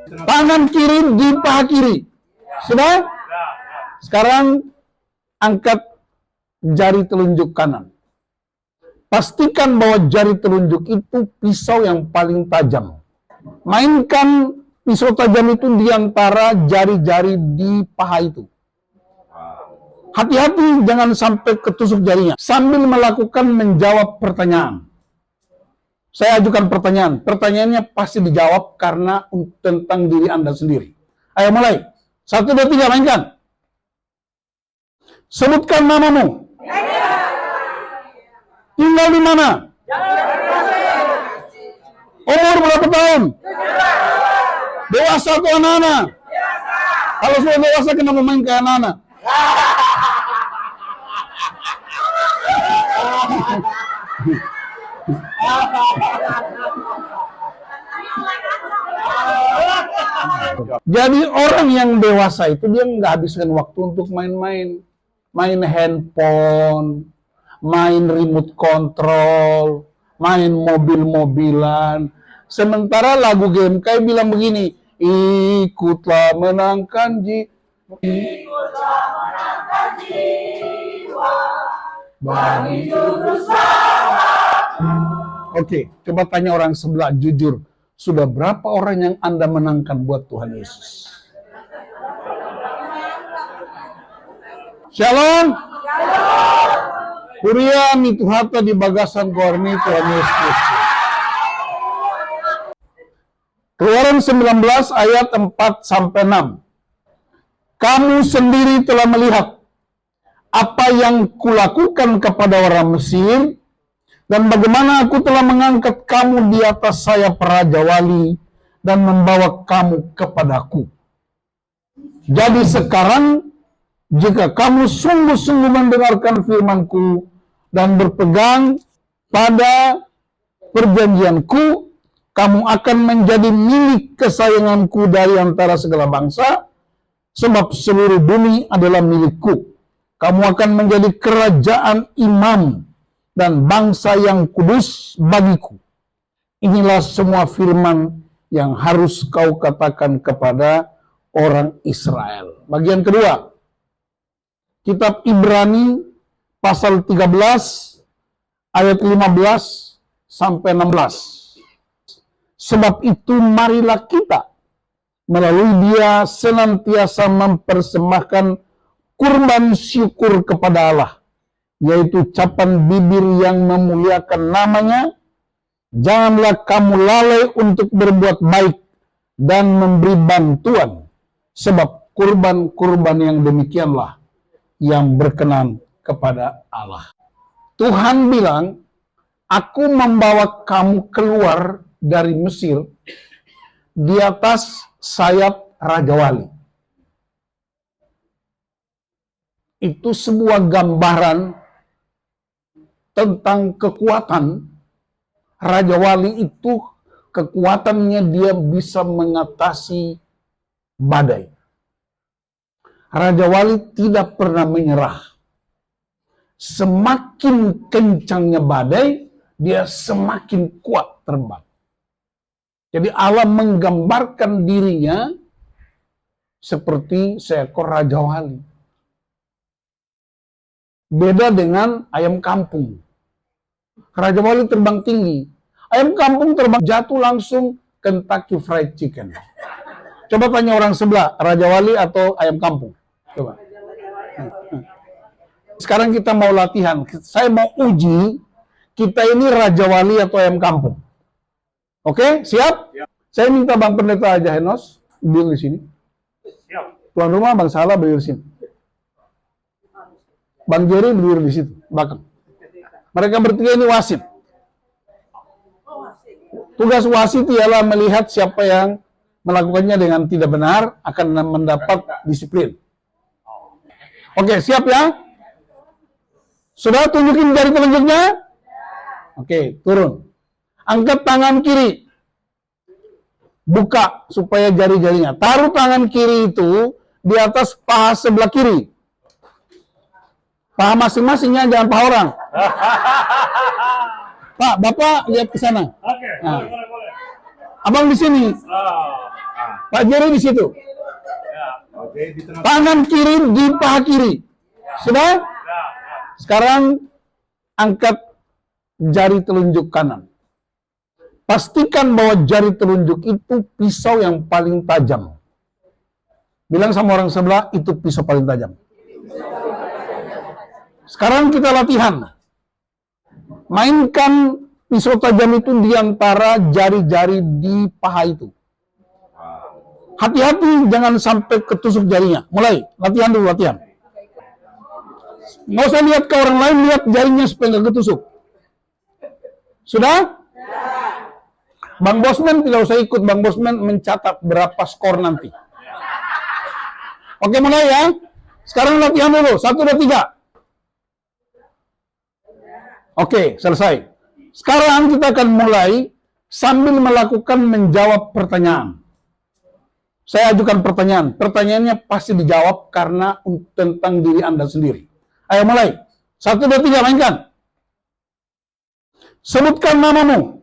Tangan kiri di paha kiri. Sudah? Sekarang angkat jari telunjuk kanan. Pastikan bahwa jari telunjuk itu pisau yang paling tajam. Mainkan pisau tajam itu di antara jari-jari di paha itu. Hati-hati jangan sampai ketusuk jarinya. Sambil melakukan menjawab pertanyaan. Saya ajukan pertanyaan. Pertanyaannya pasti dijawab karena tentang diri Anda sendiri. Ayo mulai. 1, 2, 3, mainkan. Sebutkan namamu. Tinggal di mana? Umur berapa tahun? Dewasa atau anak-anak? Kalau sudah dewasa, kenapa main kayak anak-anak? Jadi orang yang dewasa itu dia nggak habiskan waktu untuk main-main. Main handphone, main remote control, main mobil-mobilan. Sementara lagu GMK bilang begini, ikutlah menangkan jiwa bagi juru selamat. Oke, coba tanya orang sebelah jujur. Sudah berapa orang yang Anda menangkan buat Tuhan Yesus? Shalom. Kurian itu harta di bagasan korni Tuhan Yesus. Keluaran 19 ayat 4-6. Kamu sendiri telah melihat apa yang kulakukan kepada orang Mesir dan bagaimana aku telah mengangkat kamu di atas sayap Raja Wali dan membawa kamu kepadaku. Jadi sekarang jika kamu sungguh-sungguh mendengarkan firman-Ku dan berpegang pada perjanjian-Ku, kamu akan menjadi milik kesayangan-Ku dari antara segala bangsa, sebab seluruh bumi adalah milik-Ku. Kamu akan menjadi kerajaan imam dan bangsa yang kudus bagiku. Inilah semua firman yang harus kau katakan kepada orang Israel. Bagian kedua, Kitab Ibrani pasal 13 ayat 15-16. Sebab itu marilah kita melalui Dia senantiasa mempersembahkan kurban syukur kepada Allah, yaitu ucapan bibir yang memuliakan namanya. Janganlah kamu lalai untuk berbuat baik dan memberi bantuan, sebab kurban-kurban yang demikianlah yang berkenan kepada Allah. Tuhan bilang, aku membawa kamu keluar dari Mesir di atas sayap Raja Wali. Itu sebuah gambaran tentang kekuatan Raja Wali itu. Kekuatannya dia bisa mengatasi badai. Raja Wali tidak pernah menyerah. Semakin kencangnya badai, dia semakin kuat terbang. Jadi Allah menggambarkan dirinya seperti seekor Raja Wali. Beda dengan ayam kampung. Raja Wali terbang tinggi. Ayam kampung terbang jatuh langsung Kentucky Fried Chicken. Coba tanya orang sebelah, Raja Wali atau ayam kampung? Coba. Sekarang kita mau latihan. Saya mau uji, kita ini Raja Wali atau ayam kampung. Oke, siap? Ya. Saya minta Bang Pendeta Aja Henos berdiri di sini. Siap. Tuan rumah Bang Salah berdiri di sini. Bang Jerry berdiri di situ, belakang. Mereka bertiga ini wasit. Tugas wasit ialah melihat siapa yang melakukannya dengan tidak benar akan mendapat disiplin. Oke, siap ya? Sudah tunjukin jari telunjuknya? Oke, turun. Angkat tangan kiri. Buka supaya jari-jarinya. Taruh tangan kiri itu di atas paha sebelah kiri. Paha masing-masingnya, jangan paha orang. Pak, Bapak lihat ke sana. Oke, nah. Boleh. Abang di sini. Pak Jerry di situ. Oke, di tengah. Tangan kiri di paha kiri. Sudah? Sekarang angkat jari telunjuk kanan. Pastikan bahwa jari telunjuk itu pisau yang paling tajam. Bilang sama orang sebelah, itu pisau paling tajam. Sekarang kita latihan. Mainkan pisau tajam itu di antara jari-jari di paha itu. Hati-hati jangan sampai ketusuk jarinya. Mulai, latihan dulu, latihan. Nggak usah lihat ke orang lain, lihat jarinya supaya nggak ketusuk. Sudah? Bang Bosman tidak usah ikut, Bang Bosman mencatat berapa skor nanti. Oke, mulai ya. Sekarang latihan dulu, 1, 2, 3. Oke, selesai. Sekarang kita akan mulai sambil melakukan menjawab pertanyaan. Saya ajukan pertanyaan. Pertanyaannya pasti dijawab karena tentang diri Anda sendiri. Ayo mulai. 1, 2, 3, mainkan. Sebutkan namamu.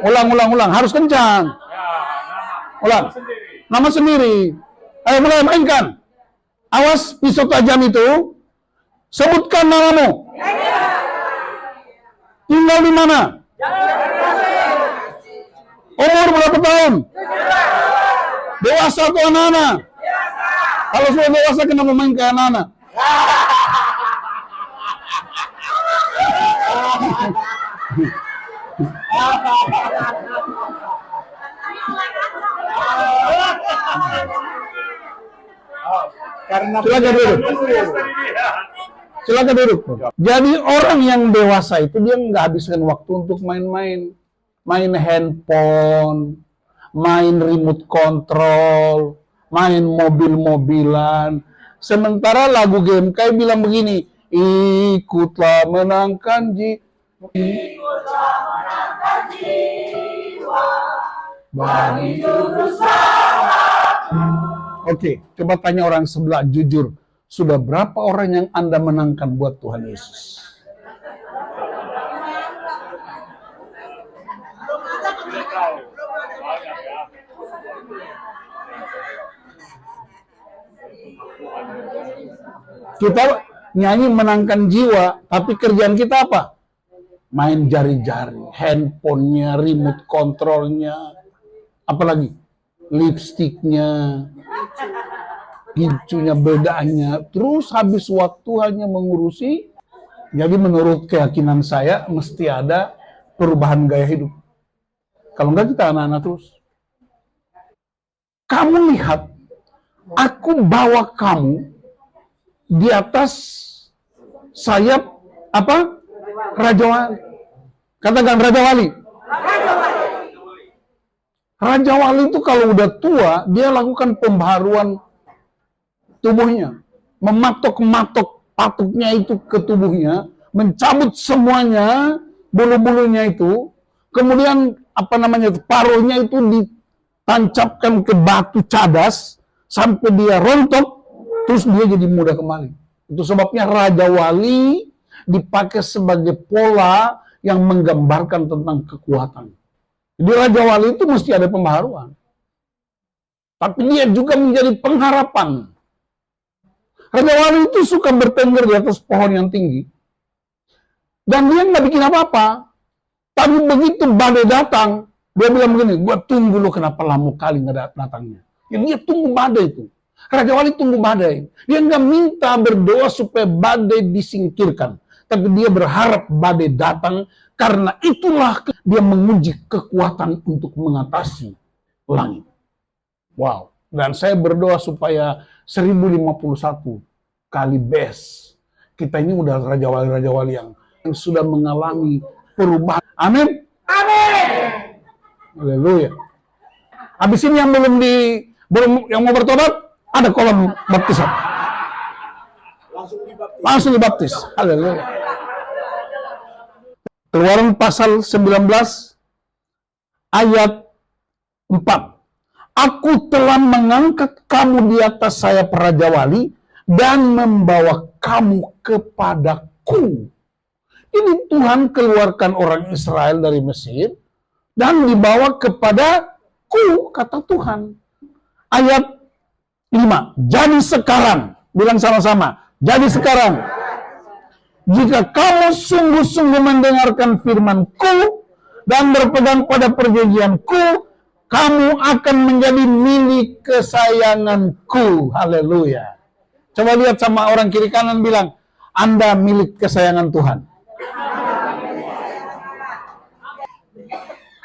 Ulang. Harus kencang. Ulang. Nama sendiri. Ayo mulai, mainkan. Awas pisau tajam itu. Sebutkan namamu. Tinggal di mana? Umur berapa tahun? Dewasa atau anak-anak? Kalau sudah dewasa, kenapa main ke anak-anak? Silakan duduk. Silakan duduk. Jadi orang yang dewasa itu dia nggak habiskan waktu untuk main-main, main handphone, main remote control, main mobil-mobilan. Sementara lagu game kayak bilang begini, ikutlah menangkan jiwa bagi juru selamat. Oke, coba tanya orang sebelah jujur. Sudah berapa orang yang Anda menangkan buat Tuhan Yesus? Kita nyanyi menangkan jiwa, tapi kerjaan kita apa? Main jari-jari, handphonenya, remote controlnya, apalagi lipstiknya, gincunya, bedanya, terus habis waktu hanya mengurusi. Jadi menurut keyakinan saya mesti ada perubahan gaya hidup. Kalau enggak kita anak-anak terus. Kamu lihat, aku bawa kamu di atas sayap apa? Raja Wali. Katakan Raja Wali. Raja Wali itu kalau udah tua, dia lakukan pembaharuan tubuhnya. Mematok-matok patuknya itu ke tubuhnya, mencabut semuanya, bulu-bulunya itu, kemudian paruhnya itu ditancapkan ke batu cadas, sampai dia rontok, terus dia jadi muda kembali. Itu sebabnya Raja Wali dipakai sebagai pola yang menggambarkan tentang kekuatan. Jadi Raja Wali itu mesti ada pembaharuan. Tapi dia juga menjadi pengharapan. Raja Wali itu suka bertengger di atas pohon yang tinggi. Dan dia nggak bikin apa-apa. Tapi begitu badai datang, dia bilang begini, gua tunggu lo kenapa lama kali nggak datangnya. Ya, dia tunggu badai itu. Raja Wali tunggu badai. Dia nggak minta berdoa supaya badai disingkirkan. Tapi dia berharap badai datang, karena itulah dia menguji kekuatan untuk mengatasi langit. Wow. Dan saya berdoa supaya 1051 kali best. Kita ini udah Raja Wali yang sudah mengalami perubahan. Amin. Amin. Haleluya. Habis ini yang yang mau bertobat, ada kolom baptisan. Langsung dibaptis. Haleluya. Keluaran pasal 19 ayat 4. Aku telah mengangkat kamu di atas sayap Raja Wali dan membawa kamu kepadaku. Ini Tuhan keluarkan orang Israel dari Mesir dan dibawa kepada ku, kata Tuhan. Ayat 5. Jadi sekarang, bilang sama-sama, jadi sekarang, jika kamu sungguh-sungguh mendengarkan firman-ku dan berpegang pada perjanjian-ku, kamu akan menjadi milik kesayanganku. Haleluya. Coba lihat sama orang kiri kanan, bilang, Anda milik kesayangan Tuhan.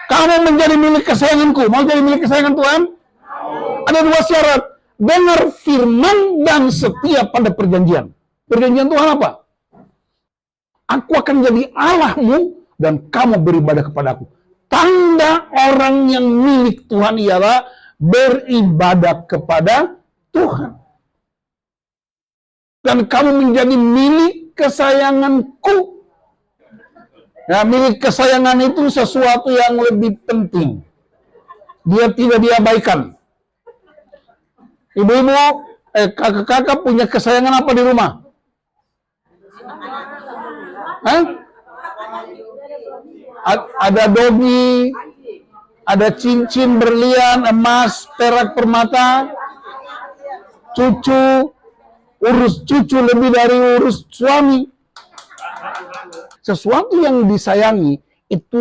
Kamu menjadi milik kesayanganku. Mau jadi milik kesayangan Tuhan? Ada 2 syarat. Dengar firman dan setia pada perjanjian. Perjanjian Tuhan apa? Aku akan jadi Allahmu dan kamu beribadah kepadaku. Tanda orang yang milik Tuhan ialah beribadah kepada Tuhan. Dan kamu menjadi milik kesayanganku. Ya, milik kesayangan itu sesuatu yang lebih penting. Dia tidak diabaikan. Ibu-ibu, kakak-kakak punya kesayangan apa di rumah? Hah? Ada dogi, ada cincin berlian, emas, perak, permata, cucu, urus cucu lebih dari urus suami. Sesuatu yang disayangi itu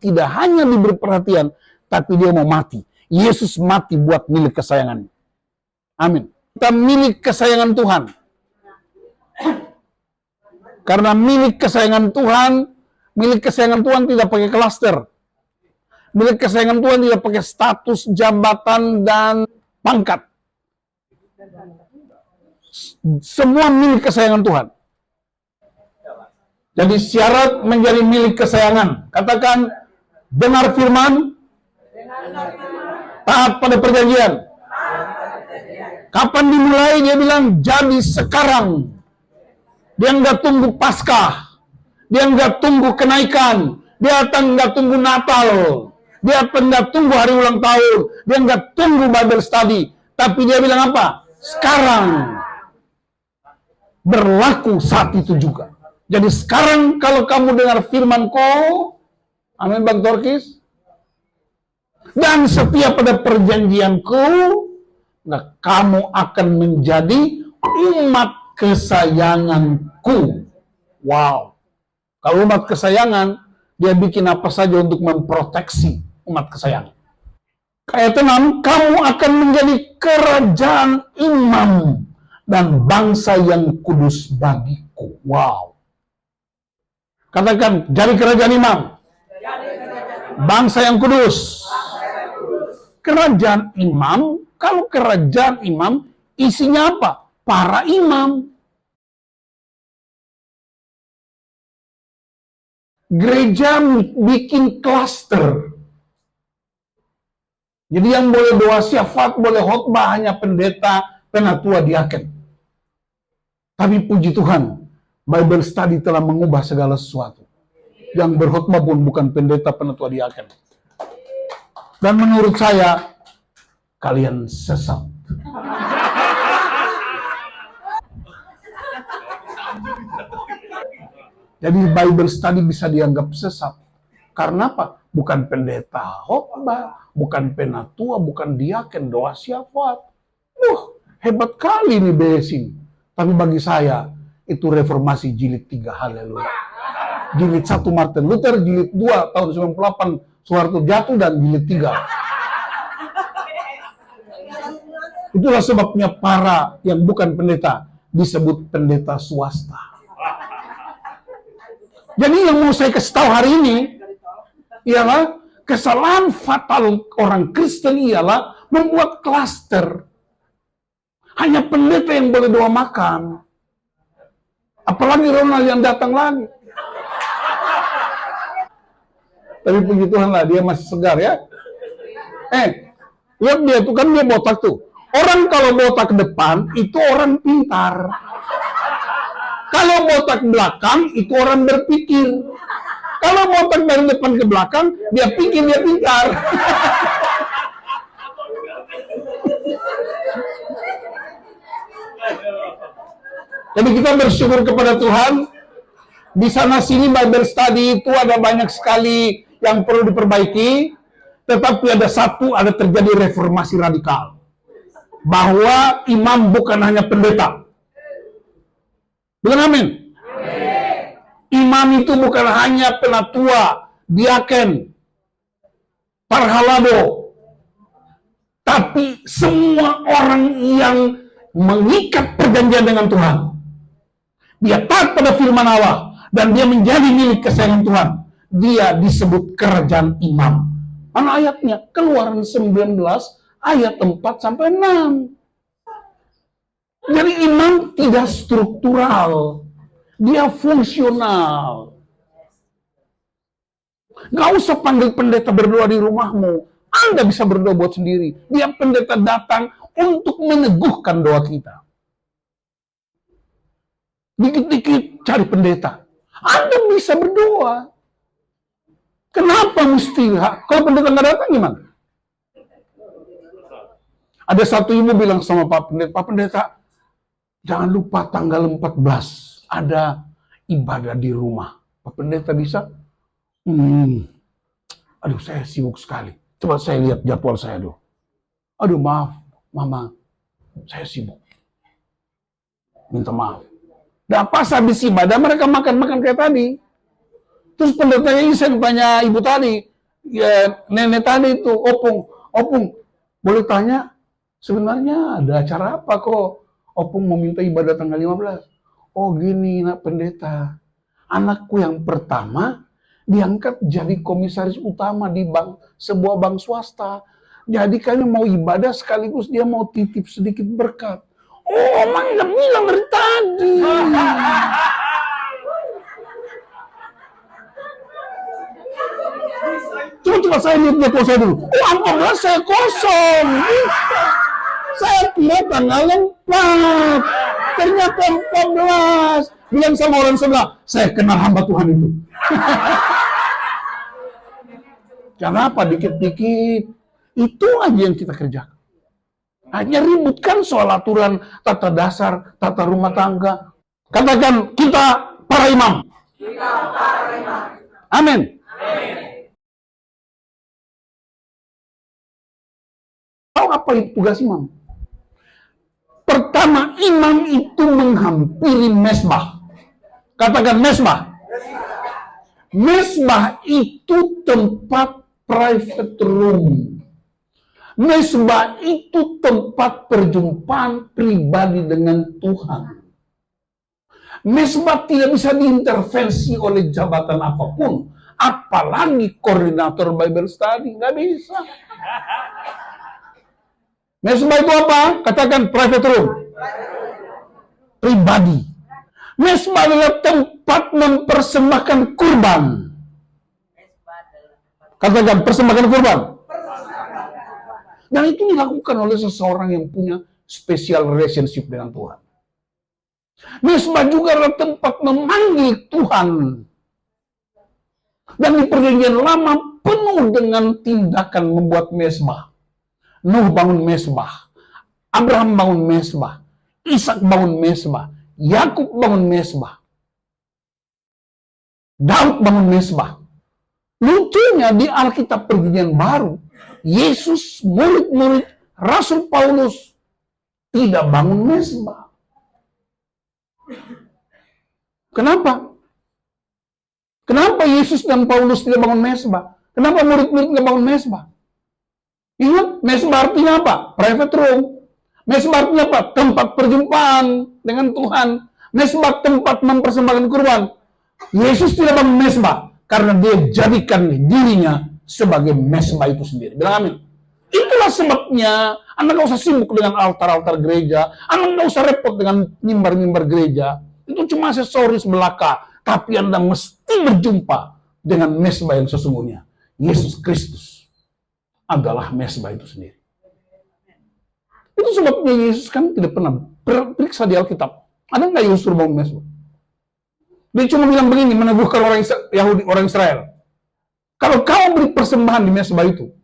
tidak hanya diberi perhatian, tapi dia mau mati. Yesus mati buat milik kesayangannya. Amin. Kita milik kesayangan Tuhan. Karena milik kesayangan Tuhan tidak pakai klaster. Milik kesayangan Tuhan tidak pakai status, jabatan, dan pangkat. Semua milik kesayangan Tuhan. Jadi syarat menjadi milik kesayangan. Katakan, dengar firman, taat pada perjanjian. Kapan dimulai? Dia bilang, jadi sekarang. Dia nggak tunggu Paskah. Dia nggak tunggu kenaikan. Dia nggak tunggu Natal. Dia nggak tunggu hari ulang tahun. Dia nggak tunggu Bible study. Tapi dia bilang apa? Sekarang. Berlaku saat itu juga. Jadi sekarang kalau kamu dengar firman-Ku, amin Bang Torkis, dan setia pada perjanjian-Ku, nah kamu akan menjadi umat kesayanganku. Wow. Kalau umat kesayangan, dia bikin apa saja untuk memproteksi umat kesayangan. Ayat 6, kamu akan menjadi kerajaan imam dan bangsa yang kudus bagiku. Wow. Katakan, jadi kerajaan imam. Bangsa yang kudus. Kerajaan imam, kalau kerajaan imam, isinya apa? Para imam. Gereja bikin klaster. Jadi yang boleh doa syafaat, boleh khotbah hanya pendeta, penatua, diaken. Tapi puji Tuhan, Bible study telah mengubah segala sesuatu. Yang berkhotbah pun bukan pendeta, penatua, diaken. Dan menurut saya, kalian sesat. Jadi Bible study bisa dianggap sesat. Karena apa? Bukan pendeta khotbah, bukan penatua, bukan diaken, doa syafaat. Hebat kali nih besin. Tapi bagi saya, itu reformasi jilid 3, haleluya. Jilid 1 Martin Luther, jilid 2 tahun 98 Soeharto jatuh, dan jilid 3. Itulah sebabnya para yang bukan pendeta disebut pendeta swasta. Jadi yang mau saya kasih tahu hari ini ialah kesalahan fatal orang Kristen ialah membuat klaster. Hanya pendeta yang boleh doa makan. Apalagi Ronald yang datang lagi. Tapi puji Tuhan lah, dia masih segar ya. Lihat dia tuh, kan dia botak tuh. Orang kalau botak depan, itu orang pintar. Kalau botak belakang, itu orang berpikir. Kalau botak dari depan ke belakang, dia pikir dia pintar. Jadi kita bersyukur kepada Tuhan. Di sana sini Bible study itu ada banyak sekali yang perlu diperbaiki. Tetapi ada terjadi reformasi radikal. Bahwa imam bukan hanya pendeta. Bukan amin? Imam itu bukan hanya penatua, diaken, parhalado, tapi semua orang yang mengikat perjanjian dengan Tuhan. Dia taat pada firman Allah dan dia menjadi milik kesayangan Tuhan. Dia disebut kerajaan imam. Mana ayatnya? Keluaran 19 ayat 4 sampai 6. Jadi imam tidak struktural. Dia fungsional. Gak usah panggil pendeta berdoa di rumahmu. Anda bisa berdoa buat sendiri. Dia pendeta datang untuk meneguhkan doa kita. Dikit-dikit cari pendeta. Anda bisa berdoa. Kenapa mesti? Kalau pendeta nggak datang gimana? Ada satu ibu bilang sama Pak Pendeta, jangan lupa tanggal 14 ada ibadah di rumah. Pak Pendeta bisa? Aduh, saya sibuk sekali. Coba saya lihat jadwal saya dulu. Aduh, maaf, Mama, saya sibuk. Minta maaf. Dan pas habis ibadah mereka makan-makan kayak tadi. Terus pendetanya iseng tanya ibu tadi, ya nenek tadi itu, Opung, boleh tanya, sebenarnya ada acara apa kok Opung mau minta ibadah tanggal 15? Oh gini, nak pendeta, anakku yang pertama diangkat jadi komisaris utama di sebuah bank swasta. Jadi kami mau ibadah sekaligus dia mau titip sedikit berkat. Oh, Omang nggak bilang dari tadi. Coba saya lihat jadwal saya dulu. Oh, 14 saya kosong. Saya kira tanggal 4. Ternyata 14. Bilang sama orang sebelah, saya kenal hamba Tuhan itu. Kenapa dikit-dikit? Itu aja yang kita kerjakan. Hanya ributkan soal aturan tata dasar, tata rumah tangga. Katakan kita para imam. Amin. Tahu apa tugas imam? Pertama, imam itu menghampiri mesbah. Katakan mesbah. Mesbah itu tempat private room. Mesbah itu tempat perjumpaan pribadi dengan Tuhan. Mesbah tidak bisa diintervensi oleh jabatan apapun, apalagi koordinator Bible study, nggak bisa. Mesbah itu apa? Katakan private room. Pribadi. Mesbah adalah tempat mempersembahkan kurban. Katakan persembahkan kurban. Dan itu dilakukan oleh seseorang yang punya special relationship dengan Tuhan. Mesbah juga adalah tempat memanggil Tuhan. Dan di perjanjian lama penuh dengan tindakan membuat mesbah. Nuh bangun mesbah, Abraham bangun mesbah, Ishak bangun mesbah, Yakub bangun mesbah, Daud bangun mesbah. Lucunya di Alkitab Perjanjian Baru, Yesus, murid-murid Rasul Paulus tidak bangun mesbah. Kenapa? Kenapa Yesus dan Paulus tidak bangun mesbah? Kenapa murid-murid tidak bangun mesbah? Ingat, mesbah artinya apa? Private room. Mesbah artinya apa? Tempat perjumpaan dengan Tuhan. Mesbah tempat mempersembahkan kurban. Yesus tidak bangun mesbah karena dia jadikan dirinya sebagai mesbah itu sendiri. Bilang amin. Itulah sebabnya Anda nggak usah sibuk dengan altar-altar gereja. Anda nggak usah repot dengan mimbar-mimbar gereja. Itu cuma aksesoris belaka. Tapi Anda mesti berjumpa dengan mesbah yang sesungguhnya. Yesus Kristus adalah mesbah itu sendiri. Itu sebabnya Yesus kan tidak pernah periksa di Alkitab. Ada nggak Yesus suruh bangun mesbah? Dia cuma bilang begini, meneguhkan orang Yahudi, orang Israel. Kalau kamu beri persembahan di mesbah itu,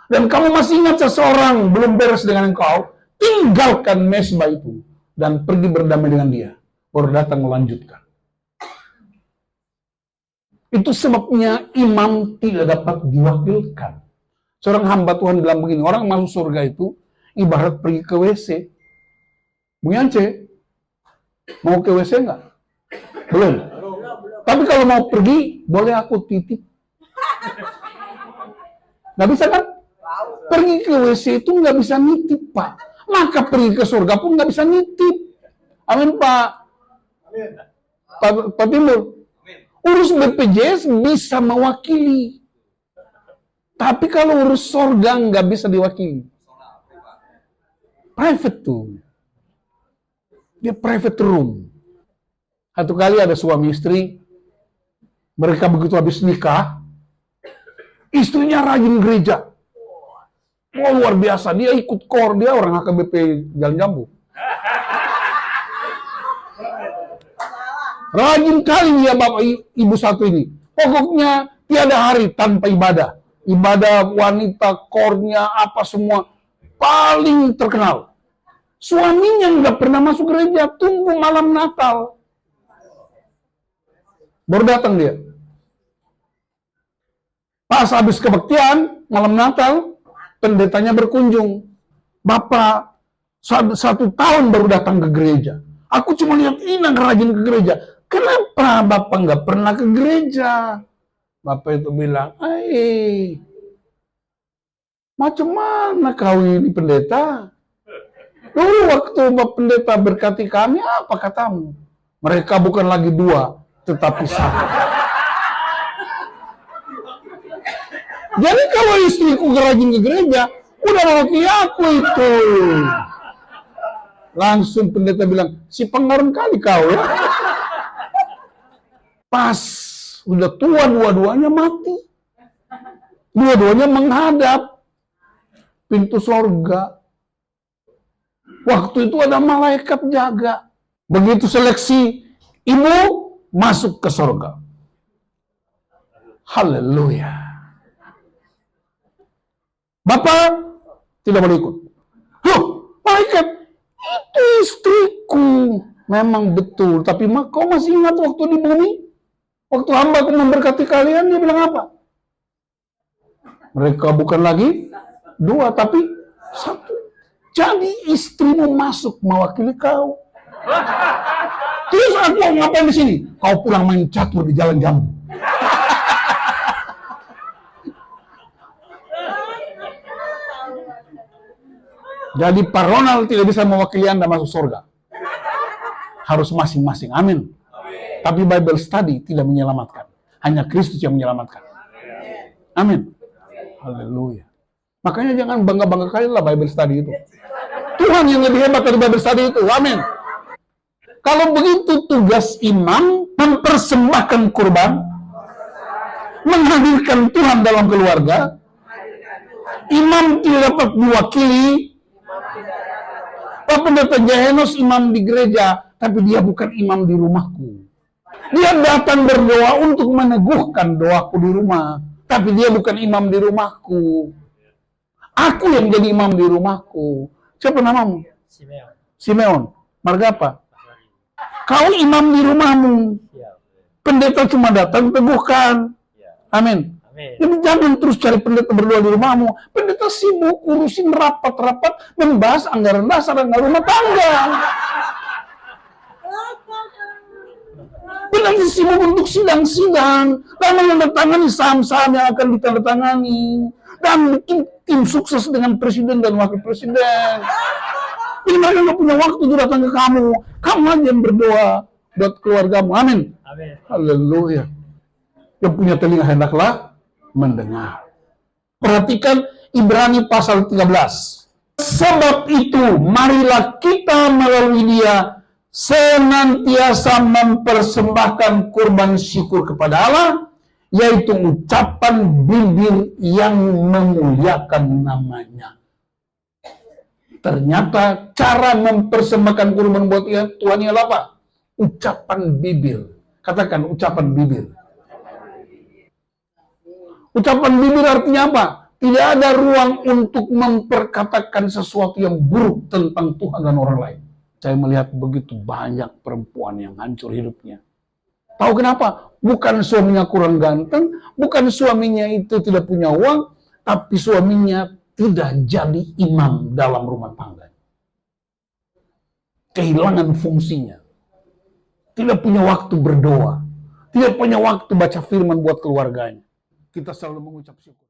dan kamu masih ingat seseorang belum beres dengan engkau, tinggalkan mesbah itu dan pergi berdamai dengan dia. Baru datang melanjutkan. Itu sebabnya imam tidak dapat diwakilkan. Seorang hamba Tuhan bilang begini, orang masuk surga itu ibarat pergi ke WC. Bung Yance, mau ke WC nggak? Belum. Tapi kalau mau pergi, boleh aku titip. Nggak bisa kan? Pergi ke WC itu nggak bisa nitip, Pak. Maka pergi ke surga pun nggak bisa nitip. Amin, Pak. Pak Timur. Urus BPJS bisa mewakili. Tapi kalau urus surga nggak bisa diwakili. Private tuh. Dia private room. Satu kali ada suami istri, mereka begitu habis nikah, istrinya rajin gereja. Oh, luar biasa, dia ikut KOR, dia orang HKBP Jalan Jambu. Rajin kali dia bapak ibu satu ini. Pokoknya tiada hari tanpa ibadah. Ibadah wanita, KOR-nya, apa semua. Paling terkenal. Suaminya nggak pernah masuk gereja, tunggu malam Natal. Baru datang dia. Pas habis kebaktian, malam Natal, pendetanya berkunjung. Bapak, 1 tahun baru datang ke gereja. Aku cuma lihat Inang rajin ke gereja. Kenapa Bapak nggak pernah ke gereja? Bapak itu bilang, macam mana kau ini pendeta? Dulu waktu Bapak pendeta berkati kami, apa katamu? Mereka bukan lagi 2, tetapi 1. Jadi kalau istriku rajin ke gereja, udah laki aku itu. Langsung pendeta bilang, si pengaruh kali kau ya. Pas udah tua dua-duanya mati. Dua-duanya menghadap pintu surga. Waktu itu ada malaikat jaga. Begitu seleksi, ibu masuk ke surga. Haleluya. Bapak tidak boleh ikut. Loh, malaikat, itu istriku. Memang betul, tapi kau masih ingat waktu di bumi? Waktu hamba aku memberkati kalian, dia bilang apa? Mereka bukan lagi 2, tapi 1. Jadi istrimu masuk mewakili kau. Terus aku ngapain di sini? Kau pulang main catur di Jalan Jambu. Jadi Pak Ronald tidak bisa mewakili Anda masuk surga. Harus masing-masing. Amin. Tapi Bible study tidak menyelamatkan. Hanya Kristus yang menyelamatkan. Amin. Haleluya. Makanya jangan bangga-bangga kali lah Bible study itu. Tuhan yang lebih hebat dari Bible study itu. Amin. Kalau begitu tugas imam mempersembahkan kurban, menghadirkan Tuhan dalam keluarga. Imam tidak dapat diwakili. Pak Pendeta Jahenos imam di gereja, tapi dia bukan imam di rumahku. Dia datang berdoa untuk meneguhkan doaku di rumah, tapi dia bukan imam di rumahku. Aku yang jadi imam di rumahku. Siapa namamu? Simeon. Marga apa? Kau imam di rumahmu. Pendeta cuma datang teguhkan. Amin. Jadi jangan terus cari pendeta berdoa di rumahmu. Pendeta sibuk urusin rapat-rapat membahas anggaran dasar anggaran rumah tangga. Pendeta sibuk untuk sidang-sidang dan menandatangani saham-saham yang akan ditandatangani dan bikin tim sukses dengan presiden dan wakil presiden. Jadi mereka nggak punya waktu untuk datang ke kamu. Kamu aja yang berdoa buat keluargamu. Amin. Haleluya. Yang punya telinga hendaklah mendengar. Perhatikan Ibrani pasal 13. Sebab itu, marilah kita melalui dia senantiasa mempersembahkan kurban syukur kepada Allah, yaitu ucapan bibir yang memuliakan namanya. Ternyata cara mempersembahkan kurban buat Tuhan ialah apa? Ucapan bibir. Katakan ucapan bibir. Ucapan bibir artinya apa? Tidak ada ruang untuk memperkatakan sesuatu yang buruk tentang Tuhan dan orang lain. Saya melihat begitu banyak perempuan yang hancur hidupnya. Tahu kenapa? Bukan suaminya kurang ganteng, bukan suaminya itu tidak punya uang, tapi suaminya tidak jadi imam dalam rumah tangga. Kehilangan fungsinya. Tidak punya waktu berdoa. Tidak punya waktu baca firman buat keluarganya. Kita selalu mengucap syukur.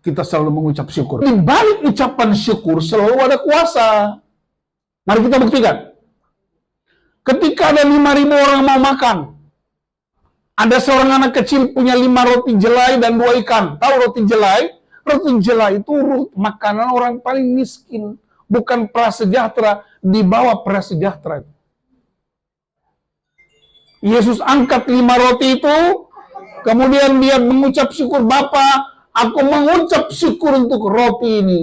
Kita selalu mengucap syukur. Di balik ucapan syukur selalu ada kuasa. Mari kita buktikan. Ketika ada 5.000 orang mau makan, ada seorang anak kecil punya 5 roti jelai dan 2 ikan. Tahu roti jelai? Roti jelai itu makanan orang paling miskin. Bukan prasejahtera, di bawah prasejahtera. Yesus angkat 5 roti itu, kemudian dia mengucap syukur, Bapa, aku mengucap syukur untuk roti ini.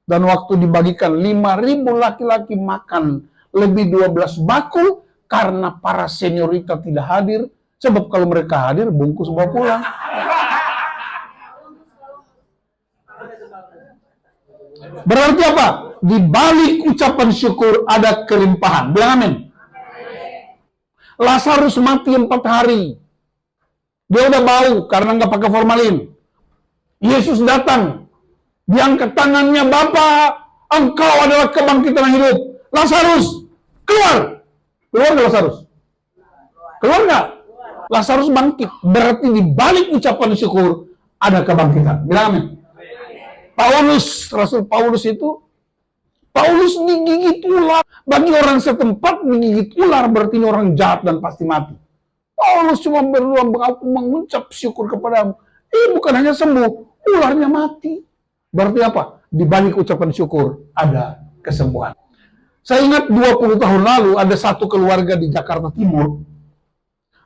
Dan waktu dibagikan, 5.000 laki-laki makan lebih 12 bakul karena para seniorita tidak hadir. Sebab kalau mereka hadir, bungkus bawa pulang. Berarti apa? Di balik ucapan syukur ada kelimpahan. Bilang amin. Lazarus mati 4 hari. Dia udah bau karena nggak pakai formalin. Yesus datang. Diangkat tangannya, Bapak, Engkau adalah kebangkitan yang hidup. Lazarus, keluar. Keluar nggak Lazarus? Keluar nggak? Lazarus bangkit. Berarti di balik ucapan syukur ada kebangkitan. Bilang amin. Paulus, Rasul Paulus itu, Paulus digigit ular. Bagi orang setempat, digigit ular berarti ini orang jahat dan pasti mati. Paulus cuma berdoa, mengucap syukur kepadamu. Bukan hanya sembuh, ularnya mati. Berarti apa? Di balik ucapan syukur ada kesembuhan. Saya ingat 20 tahun lalu ada satu keluarga di Jakarta Timur.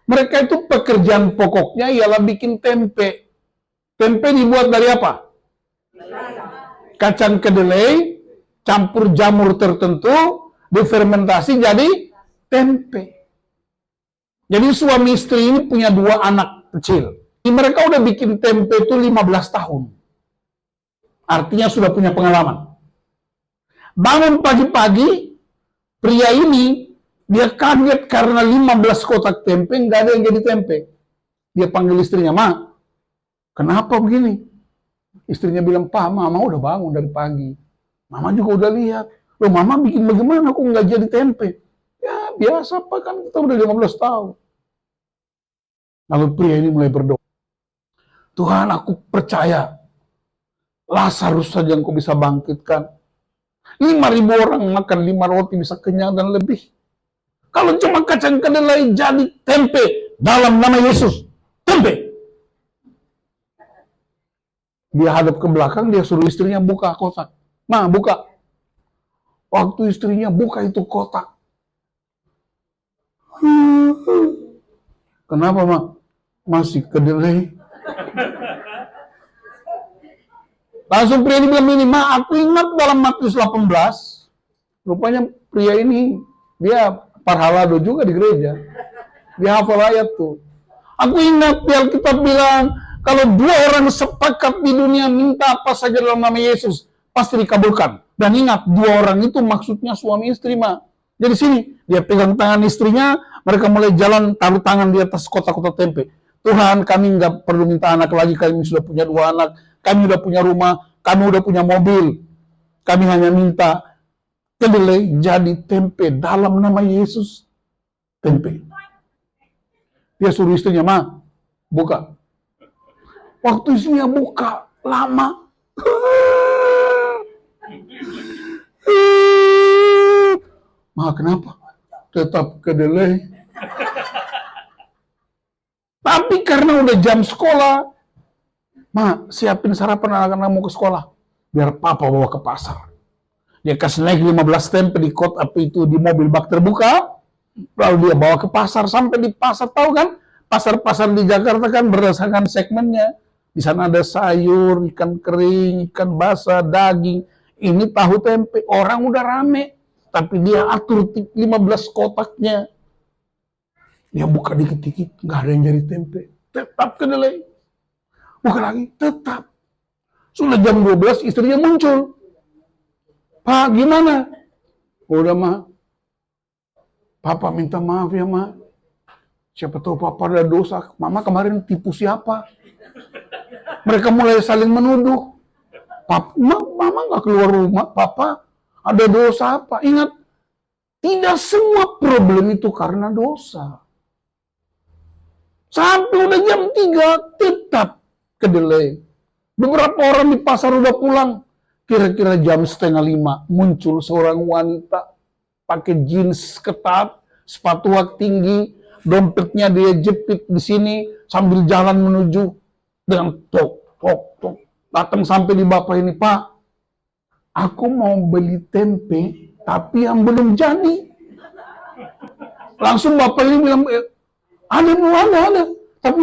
Mereka itu pekerjaan pokoknya ialah bikin tempe. Tempe dibuat dari apa? Kacang kedelai, campur jamur tertentu, difermentasi jadi tempe. Jadi suami istri ini punya 2 anak kecil. Mereka udah bikin tempe itu 15 tahun. Artinya sudah punya pengalaman. Bangun pagi-pagi, pria ini, dia kaget karena 15 kotak tempe, nggak ada yang jadi tempe. Dia panggil istrinya, Ma, kenapa begini? Istrinya bilang, Pak, Mama udah bangun dari pagi. Mama juga udah lihat. Loh, Mama bikin bagaimana kok nggak jadi tempe? Ya, biasa Pak, kan kita udah 15 tahun. Lalu pria ini mulai berdoa. Tuhan, aku percaya Lazarus saja yang kau bisa bangkitkan. 5.000 orang makan 5 roti bisa kenyang dan lebih. Kalau cuma kacang kedelai jadi tempe dalam nama Yesus. Tempe. Dia hadap ke belakang, dia suruh istrinya buka kotak. Ma, buka. Waktu istrinya buka itu kotak. Kenapa, Ma? Masih kedelai. Langsung pria ini bilang ini, Ma, aku ingat dalam Matius 18, rupanya pria ini, dia parhalado juga di gereja. Dia hafal ayat tuh. Aku ingat di Alkitab bilang, kalau 2 orang sepakat di dunia minta apa saja dalam nama Yesus, pasti dikabulkan. Dan ingat, 2 orang itu maksudnya suami istri, Ma. Jadi sini, dia pegang tangan istrinya, mereka mulai jalan, taruh tangan di atas kotak-kotak tempe. Tuhan, kami nggak perlu minta anak lagi, kami sudah punya 2 anak, kami sudah punya rumah, kami sudah punya mobil. Kami hanya minta kedelai jadi tempe dalam nama Yesus. Tempe. Dia suruh istrinya, Ma, buka. Waktu istrinya buka, lama. Ma, kenapa? Tetap kedelai. Tapi karena udah jam sekolah, Ma, siapin sarapan anak-anak mau ke sekolah. Biar papa bawa ke pasar. Dia kasih naik 15 tempe di kot api itu di mobil bak terbuka. Lalu dia bawa ke pasar. Sampai di pasar, tahu kan? Pasar-pasar di Jakarta kan berdasarkan segmennya. Di sana ada sayur, ikan kering, ikan basah, daging. Ini tahu tempe. Orang udah rame. Tapi dia atur 15 kotaknya. Dia buka dikit-dikit. Nggak ada yang jadi tempe. Tetap kedelai. Bukan lagi, tetap. Sudah jam 12, istrinya muncul. Pak, gimana? Udah, Ma. Papa minta maaf ya, Ma. Siapa tahu papa ada dosa. Mama kemarin tipu siapa? Mereka mulai saling menuduh. Mama nggak keluar rumah, papa ada dosa apa? Ingat, tidak semua problem itu karena dosa. Sampai udah jam 3, tetap kedelai. Beberapa orang di pasar udah pulang. Kira-kira jam 4:30 muncul seorang wanita pakai jeans ketat, sepatu hak tinggi, dompetnya dia jepit di sini sambil jalan menuju dengan tok. Datang sampai di bapak ini, Pak, aku mau beli tempe, tapi yang belum jadi. Langsung bapak ini bilang, ada Bu, ada. Tapi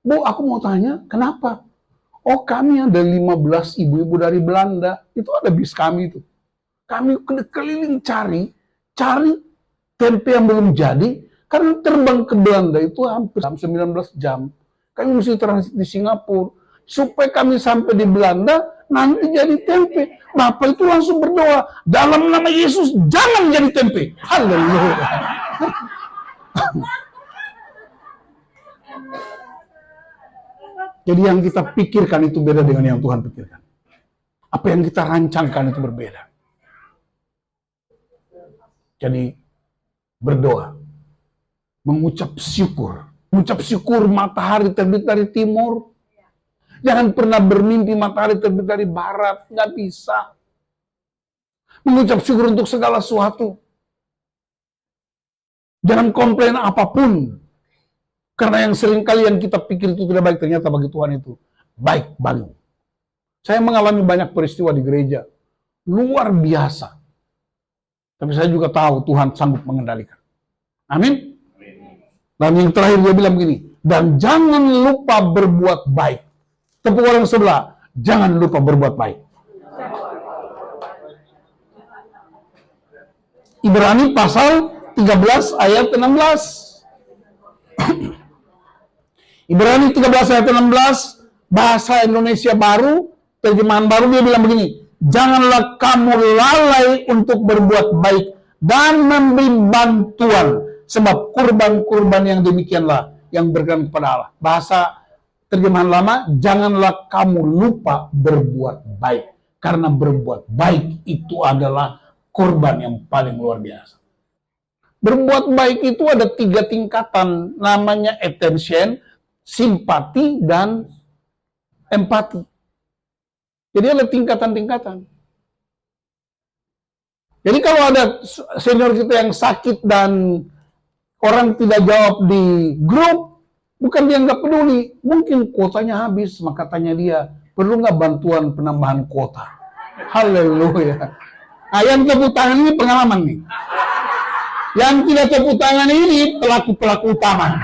Bu, aku mau tanya, kenapa? Oh, kami ada 15 ibu-ibu dari Belanda. Itu ada bis kami itu. Kami keliling cari tempe yang belum jadi, karena terbang ke Belanda itu hampir 19 jam. Kami mesti transit di Singapura. Supaya kami sampai di Belanda, nanti jadi tempe. Bapak itu langsung berdoa, dalam nama Yesus, jangan jadi tempe. Haleluya. Jadi yang kita pikirkan itu beda dengan yang Tuhan pikirkan. Apa yang kita rancangkan itu berbeda. Jadi berdoa, mengucap syukur. Mengucap syukur matahari terbit dari timur. Jangan pernah bermimpi matahari terbit dari barat, nggak bisa. Mengucap syukur untuk segala sesuatu. Jangan komplain apapun. Karena yang seringkali yang kita pikir itu tidak baik, ternyata bagi Tuhan itu baik bagimu. Saya mengalami banyak peristiwa di gereja. Luar biasa. Tapi saya juga tahu Tuhan sanggup mengendalikan. Amin. Dan yang terakhir dia bilang begini, dan jangan lupa berbuat baik. Tepuk orang sebelah, jangan lupa berbuat baik. Ibrani pasal 13 ayat 16. Ibrani 13 ayat 16, bahasa Indonesia baru, terjemahan baru, dia bilang begini, janganlah kamu lalai untuk berbuat baik dan memberi bantuan, sebab kurban-kurban yang demikianlah yang berkenan kepada Allah. Bahasa terjemahan lama, janganlah kamu lupa berbuat baik, karena berbuat baik itu adalah kurban yang paling luar biasa. Berbuat baik itu ada 3 tingkatan, namanya attention, simpati, dan empati. Jadi ada tingkatan-tingkatan. Jadi kalau ada senior kita yang sakit dan orang tidak jawab di grup, bukan dia nggak peduli, mungkin kuotanya habis, maka tanya dia, perlu nggak bantuan penambahan kuota? Haleluya. Nah, yang tepuk tangan ini pengalaman nih. Yang tidak tepuk tangan ini pelaku-pelaku utama.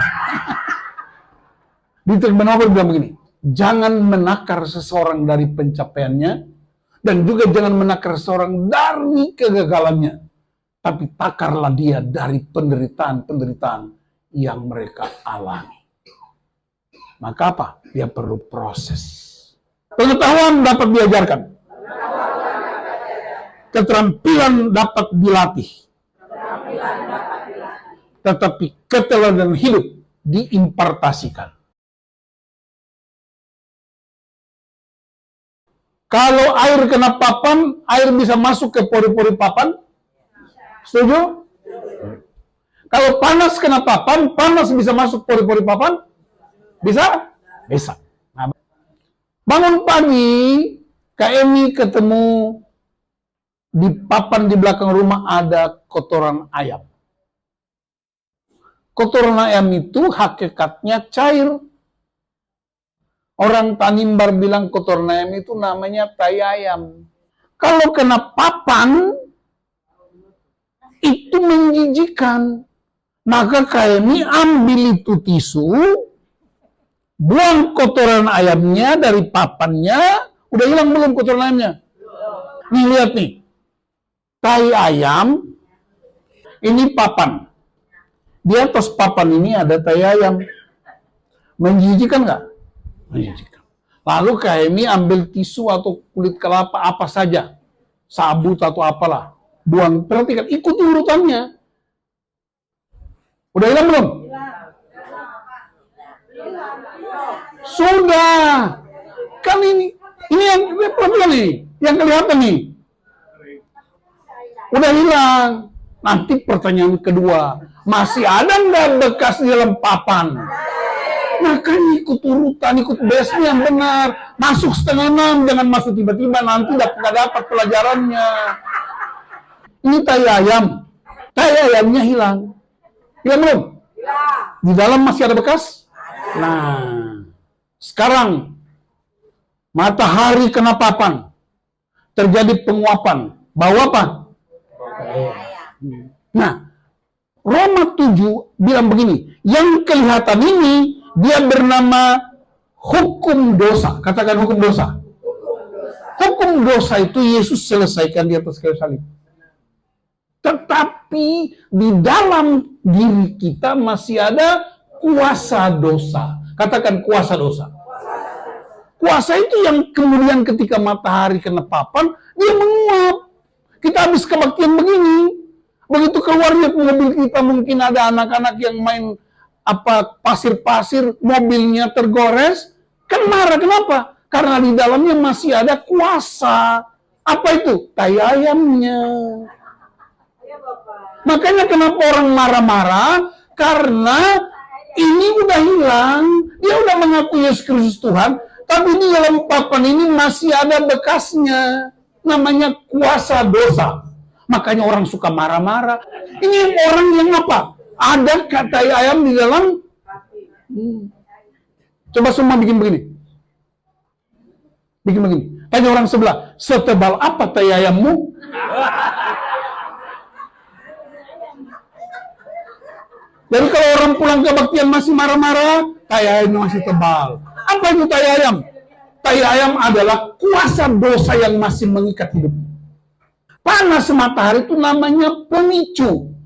Dietrich Bonhoeffer bilang begini, jangan menakar seseorang dari pencapaiannya, dan juga jangan menakar seseorang dari kegagalannya, tapi takarlah dia dari penderitaan-penderitaan yang mereka alami. Maka apa? Dia perlu proses. Pengetahuan dapat diajarkan. Keterampilan dapat dilatih. Tetapi keteladanan hidup diimpartasikan. Kalau air kena papan, air bisa masuk ke pori-pori papan? Setuju? Kalau panas kena papan, panas bisa masuk pori-pori papan? Bisa? Bisa. Nah, bangun pagi, Kak Emi ketemu di papan di belakang rumah ada kotoran ayam. Kotoran ayam itu hakikatnya cair. Orang Tanimbar bilang kotoran ayam itu namanya tai ayam. Kalau kena papan, itu menjijikan. Maka kami ambil itu tisu, buang kotoran ayamnya dari papannya. Udah hilang belum kotoran ayamnya? Nih, lihat nih. Tai ayam, ini papan. Di atas papan ini ada tai ayam. Menjijikan nggak? Menjijikan. Lalu kami ambil tisu atau kulit kelapa apa saja, sabut atau apalah, buang. Perhatikan, ikuti urutannya. Udah hilang belum? Sudah. Kan ini yang pelan nih, yang kelihatan nih. Udah hilang. Nanti pertanyaan kedua, masih ada nggak bekas di dalam papan? Makanya ikut urutan, ikut base-nya yang benar. Masuk 5:30, jangan masuk tiba-tiba, nanti nggak dapat pelajarannya. Ini tai ayam. Tai ayamnya hilang. Hilang belum? Di dalam masih ada bekas? Nah, sekarang matahari kena papan. Terjadi penguapan. Bau apa? Nah, Roma 7 bilang begini, yang kelihatan ini dia bernama hukum dosa. Katakan hukum dosa. Hukum dosa itu Yesus selesaikan di atas kayu salib. Tetapi di dalam diri kita masih ada kuasa dosa. Katakan kuasa dosa. Kuasa itu yang kemudian ketika matahari kena papan, dia menguap. Kita habis kebaktian begini. Begitu keluar lihat mobil kita, mungkin ada anak-anak yang main pasir-pasir, mobilnya tergores, kan marah. Kenapa? Karena di dalamnya masih ada kuasa. Apa itu? Tai ayamnya. Makanya kenapa orang marah-marah? Karena ini udah hilang. Dia udah mengaku Yesus Kristus Tuhan, tapi di dalam papan ini masih ada bekasnya. Namanya kuasa dosa. Makanya orang suka marah-marah. Ini orang yang apa? Ada kata ayam di dalam. Coba semua bikin begini. Bikin begini. Tanya orang sebelah, setebal apa tai ayammu? Jadi kalau orang pulang kebaktian masih marah-marah, tai ayam masih tebal. Apa itu tai ayam? Tai ayam adalah kuasa dosa yang masih mengikat hidup. Panas matahari itu namanya pemicu.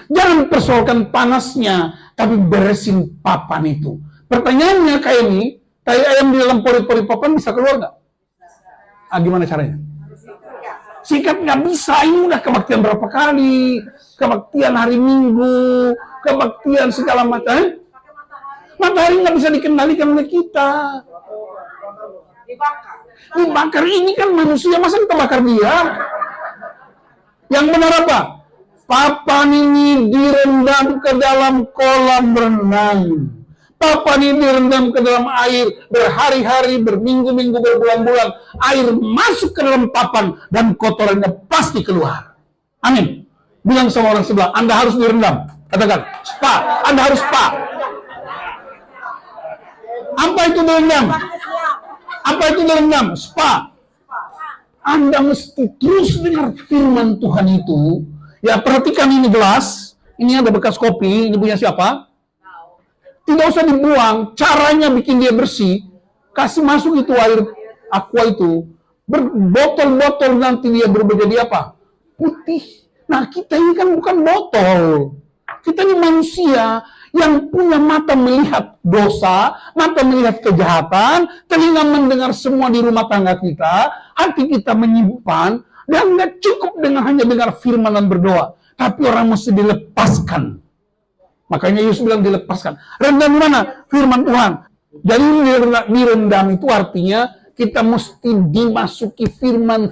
Jangan persoalkan panasnya, tapi beresin papan itu. Pertanyaannya kayak ini, tai ayam di dalam pori-pori papan bisa keluar nggak? Gimana caranya? Sikat nggak bisa, ini udah kebaktian berapa kali? Kebaktian hari Minggu, kebaktian segala macam. Matahari nggak bisa dikendalikan oleh kita. Dibakar ini kan manusia, masa kita bakar dia? Yang benar apa? Papan ini direndam ke dalam kolam renang. Papan ini direndam ke dalam air berhari-hari, berminggu-minggu, berbulan-bulan. Air masuk ke dalam papan dan kotorannya pasti keluar. Amin. Bilang sama orang sebelah, Anda harus direndam. Katakan, spa. Anda harus spa. Apa itu direndam? Apa itu direndam? Spa. Anda mesti terus dengar firman Tuhan itu. Ya, perhatikan ini gelas. Ini ada bekas kopi. Ini punya siapa? Tidak usah dibuang. Caranya bikin dia bersih. Kasih masuk itu air aqua itu. Botol-botol nanti dia berubah jadi apa? Putih. Nah, kita ini kan bukan botol. Kita ini manusia yang punya mata melihat dosa, mata melihat kejahatan, telinga mendengar semua di rumah tangga kita, hati kita menyimpan, dan nggak cukup dengan hanya dengar firman dan berdoa, tapi orang mesti dilepaskan. Makanya Yesus bilang dilepaskan. Rendam mana? Firman Tuhan. Jadi direndam itu artinya kita mesti dimasuki firman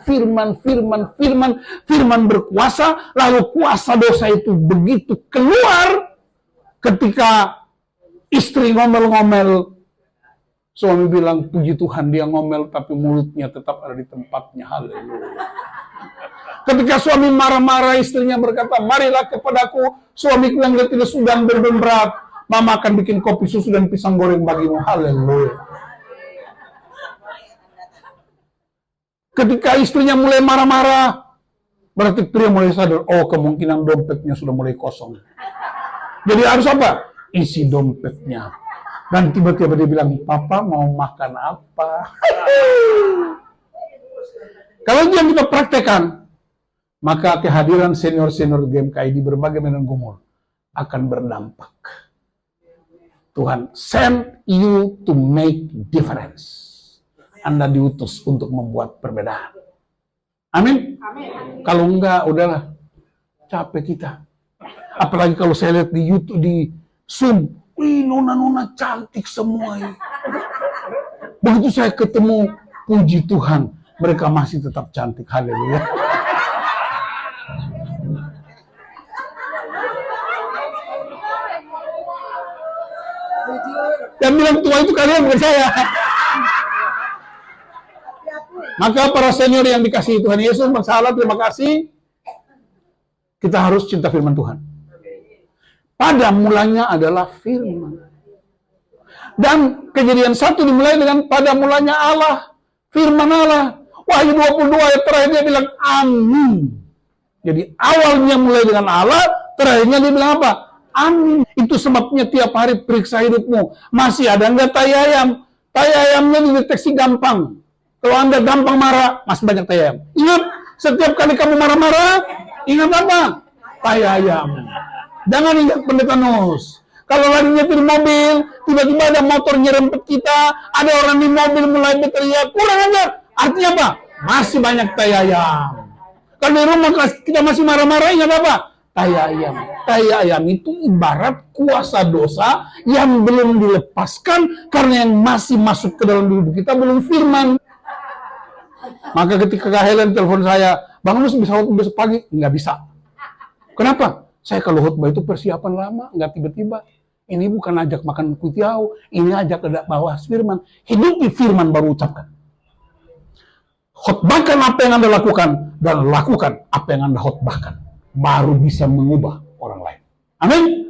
berkuasa, lalu kuasa dosa itu begitu keluar. Ketika istri ngomel-ngomel, suami bilang, puji Tuhan dia ngomel, tapi mulutnya tetap ada di tempatnya. Haleluya. Ketika suami marah-marah, istrinya berkata, marilah kepadaku, suamiku yang letih lesu dan beban berat, mama akan bikin kopi susu dan pisang goreng bagimu. Haleluya. Ketika istrinya mulai marah-marah, berarti pria mulai sadar, oh kemungkinan dompetnya sudah mulai kosong. Jadi harus apa? Isi dompetnya. Dan tiba-tiba dia bilang, Papa mau makan apa? Kalau yang kita praktekkan, maka kehadiran senior-senior GMKI di berbagai medan gumul akan berdampak. Tuhan send you to make difference. Anda diutus untuk membuat perbedaan. Amin? Amin. Kalau enggak, udahlah. Capek kita. Apalagi kalau saya lihat di YouTube, di Zoom, Wih, nona-nona cantik semua ini. Begitu saya ketemu, puji Tuhan, mereka masih tetap cantik. Haleluya. Yang bilang tua itu kalian, bukan saya. Maka para senior yang dikasihi Tuhan Yesus, masalah terima kasih. Kita harus cinta firman Tuhan. Pada mulanya adalah firman. Dan Kejadian 1 dimulai dengan pada mulanya Allah, firman Allah. Wahyu 22 ayat terakhir dia bilang amin. Jadi awalnya mulai dengan Allah, terakhirnya dia bilang apa? Amin. Itu sebabnya tiap hari periksa hidupmu. Masih ada enggak tai ayam? Tai ayamnya dideteksi gampang. Kalau Anda gampang marah, masih banyak tai ayam. Ingat, setiap kali kamu marah-marah, ingat apa? Tai ayam. Jangan ingat pendeta Nus. Kalau lagi nyetir mobil, tiba-tiba ada motor nyerempet kita, ada orang di mobil mulai berteriak, kurang ajar. Artinya apa? Masih banyak tai ayam. Kalau di rumah kita masih marah-marah, ingat apa? Tai ayam. Tai ayam itu ibarat kuasa dosa yang belum dilepaskan karena yang masih masuk ke dalam hidup kita belum firman. Maka ketika Kak Helen telepon saya, Bang Nus bisa khotbah besok pagi? Nggak bisa. Kenapa? Saya kalau khotbah itu persiapan lama, nggak tiba-tiba. Ini bukan ajak makan kutiau, ini ajak ada bawah firman. Hidupi firman baru ucapkan. Khotbahkan apa yang Anda lakukan, dan lakukan apa yang Anda khotbahkan. Baru bisa mengubah orang lain. Amin.